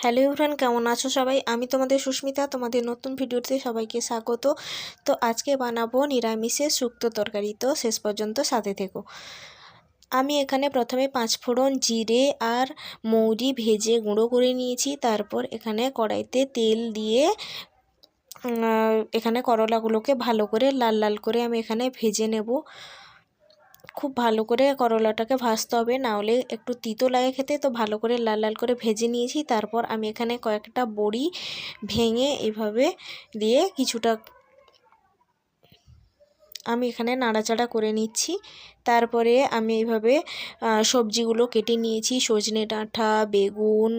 Hello everyone, কেমন আছো সবাই? আমি তোমাদের সুস্মিতা, তোমাদের নতুন ভিডিওতে সবাইকে স্বাগত। তো আজকে বানাবো নিরামিষের শুক্তো তরকারি, তো শেষ পর্যন্ত সাথে থেকো। আমি এখানে প্রথমে 5 ফোড়ন, জিরে আর মৌরি ভেজে গুঁড়ো করে নিয়েছি। তারপর এখানে কড়াইতে তেল দিয়ে এখানে করলাগুলোকে ভালো করে লাল লাল করে আমি এখানে ভেজে নেব। খুব ভালো করে করলাটাকে ভাজতে হবে, না হলে একটু তিতো লাগে খেতে। তো ভালো করে লাল লাল করে ভেজে নিয়েছি। তারপর আমি এখানে কয়েকটা বড়ি ভেঙে এভাবে দিয়ে কিছুটা আমি এখানে নাড়াচাড়া করে নিচ্ছি। তারপরে আমি এইভাবে সবজিগুলো কেটে নিয়েছি। সজনে ডাঁটা, বেগুন,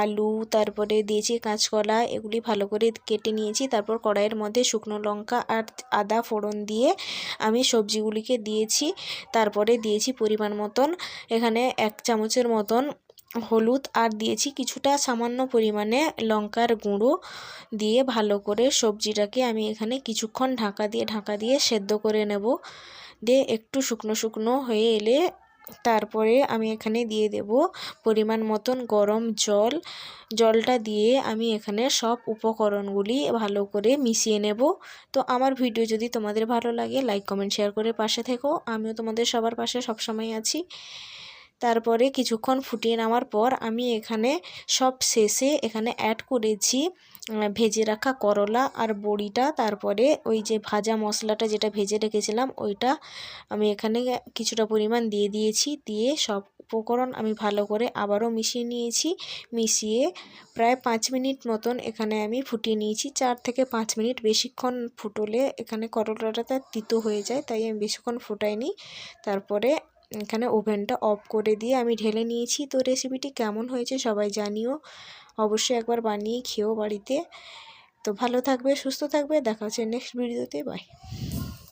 আলু, তারপরে দিয়েছি কাঁচকলা, এগুলি ভালো করে কেটে নিয়েছি। তারপর কড়াইয়ের মধ্যে শুকনো লঙ্কা আর আদা ফোড়ন দিয়ে আমি সবজিগুলিকে দিয়েছি। তারপরে দিয়েছি পরিমাণ মতন এখানে 1 চামচের মতন হলুদ, আর দিয়েছি কিছুটা সামান্য পরিমাণে লঙ্কার গুঁড়ো দিয়ে ভালো করে সবজিটাকে আমি এখানে কিছুক্ষণ ঢাকা দিয়ে সেদ্ধ করে নেব। দিয়ে একটু শুকনো শুকনো হয়ে এলে তারপরে আমি এখানে দিয়ে দেব পরিমাণ মতন গরম জল। জলটা দিয়ে আমি এখানে সব উপকরণগুলি ভালো করে মিশিয়ে নেব। তো আমার ভিডিও যদি তোমাদের ভালো লাগে, লাইক কমেন্ট শেয়ার করে পাশে থেকো। আমিও তোমাদের সবার পাশে সবসময় আছি। তারপরে কিছুক্ষণ ফুটিয়ে নেওয়ার পর আমি এখানে সব শেষে এখানে অ্যাড করেছি ভেজে রাখা করলা আর বড়িটা। তারপরে ওই যে ভাজা মশলাটা যেটা ভেজে রেখেছিলাম ওইটা আমি এখানে কিছুটা পরিমাণ দিয়ে দিয়েছি। দিয়ে সব উপকরণ আমি ভালো করে আবারও মিশিয়ে নিয়েছি। মিশিয়ে প্রায় 5 মিনিট মতন এখানে আমি ফুটিয়ে নিয়েছি। 4 থেকে 5 মিনিট। বেশিক্ষণ ফুটলে এখানে করলাটা তিতো হয়ে যায়, তাই আমি বেশিক্ষণ ফুটাইনি। তারপরে এখানে ওভেনটা অফ করে দিয়ে আমি ঢেলে নিয়েছি। তো রেসিপিটি কেমন হয়েছে সবাই জানিও, অবশ্যই একবার বানিয়ে খেও বাড়িতে। তো ভালো থাকবে, সুস্থ থাকবে, দেখা হচ্ছে নেক্সট ভিডিওতে। বাই।